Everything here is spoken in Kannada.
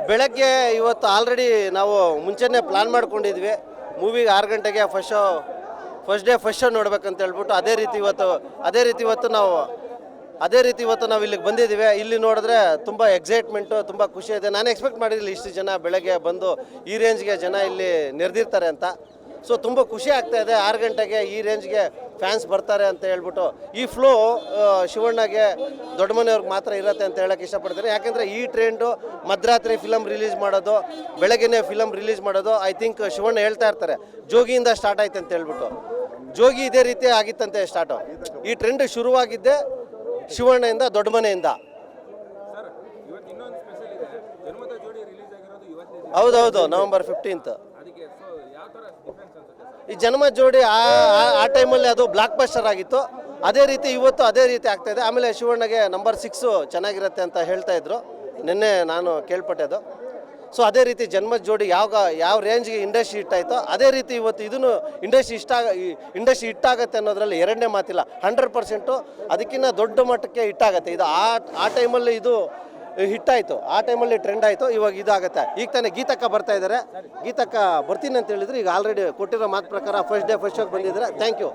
ಬೆಳಗ್ಗೆ ಇವತ್ತು ಆಲ್ರೆಡಿ ನಾವು ಮುಂಚೆನೇ ಪ್ಲಾನ್ ಮಾಡ್ಕೊಂಡಿದ್ವಿ. ಮೂವಿಗೆ 6 ಗಂಟೆಗೆ ಫಸ್ಟ್ ಶೋ ನೋಡ್ಬೇಕಂತ ಹೇಳ್ಬಿಟ್ಟು ಅದೇ ರೀತಿ ಇವತ್ತು ನಾವು ಇಲ್ಲಿಗೆ ಬಂದಿದ್ದೀವಿ. ಇಲ್ಲಿ ನೋಡಿದ್ರೆ ತುಂಬ ಎಕ್ಸೈಟ್ಮೆಂಟು, ತುಂಬ ಖುಷಿ ಇದೆ. ನಾನು ಎಕ್ಸ್ಪೆಕ್ಟ್ ಮಾಡಿರಲಿಲ್ಲ ಇಷ್ಟು ಜನ ಬೆಳಗ್ಗೆ ಬಂದು ಈ ರೇಂಜ್ಗೆ ಜನ ಇಲ್ಲಿ ನೆರೆದಿರ್ತಾರೆ ಅಂತ. ಸೊ ತುಂಬ ಖುಷಿ ಆಗ್ತಾ ಇದೆ. 6 ಗಂಟೆಗೆ ಈ ರೇಂಜ್ಗೆ ಫ್ಯಾನ್ಸ್ ಬರ್ತಾರೆ ಅಂತ ಹೇಳ್ಬಿಟ್ಟು ಈ ಫ್ಲೋ ಶಿವಣ್ಣಗೆ ದೊಡ್ಡ ಮನೆಯವ್ರಿಗೆ ಮಾತ್ರ ಇರುತ್ತೆ ಅಂತ ಹೇಳೋಕ್ಕೆ ಇಷ್ಟಪಡ್ತೀನಿ. ಯಾಕೆಂದರೆ ಈ ಟ್ರೆಂಡು ಮಧ್ಯರಾತ್ರಿ ಫಿಲಮ್ ರಿಲೀಸ್ ಮಾಡೋದು, ಬೆಳಗ್ಗೆನೇ ಫಿಲಮ್ ರಿಲೀಸ್ ಮಾಡೋದು, ಐ ಥಿಂಕ್ ಶಿವಣ್ಣ ಹೇಳ್ತಾ ಇರ್ತಾರೆ ಜೋಗಿಯಿಂದ ಸ್ಟಾರ್ಟ್ ಆಯ್ತು ಅಂತ ಹೇಳ್ಬಿಟ್ಟು. ಜೋಗಿ ಇದೇ ರೀತಿ ಆಗಿತ್ತಂತೆ ಸ್ಟಾರ್ಟು. ಈ ಟ್ರೆಂಡ್ ಶುರುವಾಗಿದ್ದೆ ಶಿವಣ್ಣಯಿಂದ, ದೊಡ್ಡ ಮನೆಯಿಂದ. ಹೌದೌದು, ನವೆಂಬರ್ 15. ಈ ಜನ್ಮ ಜೋಡಿ ಆ ಟೈಮಲ್ಲಿ ಅದು ಬ್ಲಾಕ್ ಬಸ್ಟರ್ ಆಗಿತ್ತು. ಅದೇ ರೀತಿ ಇವತ್ತು ಅದೇ ರೀತಿ ಆಗ್ತಾಯಿದೆ. ಆಮೇಲೆ ಶಿವಣ್ಣಗೆ ನಂಬರ್ 6 ಚೆನ್ನಾಗಿರುತ್ತೆ ಅಂತ ಹೇಳ್ತಾ ಇದ್ರು, ನಿನ್ನೆ ನಾನು ಕೇಳ್ಪಟ್ಟೆದು. ಸೊ ಅದೇ ರೀತಿ ಜನ್ಮದ ಜೋಡಿ ಯಾವ ರೇಂಜ್ಗೆ ಇಂಡಸ್ಟ್ರಿ ಹಿಟ್ಟಾಯಿತೋ ಅದೇ ರೀತಿ ಇವತ್ತು ಇದನ್ನು ಇಂಡಸ್ಟ್ರಿ ಹಿಟ್ಟಾಗತ್ತೆ ಅನ್ನೋದ್ರಲ್ಲಿ ಎರಡನೇ ಮಾತಿಲ್ಲ. 100% ಅದಕ್ಕಿಂತ ದೊಡ್ಡ ಮಟ್ಟಕ್ಕೆ ಹಿಟ್ಟಾಗತ್ತೆ. ಇದು ಆ ಟೈಮಲ್ಲಿ ಇದು ಹಿಟ್ಟಾಯಿತು, ಆ ಟೈಮಲ್ಲಿ ಟ್ರೆಂಡ್ ಆಯಿತು. ಇವಾಗ ಇದಾಗುತ್ತೆ. ಈಗ ತಾನೇ ಗೀತಕ್ಕ ಬರ್ತಾ ಇದ್ದಾರೆ. ಗೀತಕ್ಕ ಬರ್ತೀನಿ ಅಂತ ಹೇಳಿದ್ರು. ಈಗ ಆಲ್ರೆಡಿ ಕೊಟ್ಟಿರೋ ಮಾತು ಪ್ರಕಾರ ಫಸ್ಟ್ ಶೋಗೆ ಬಂದಿದ್ದಾರೆ. Thank you.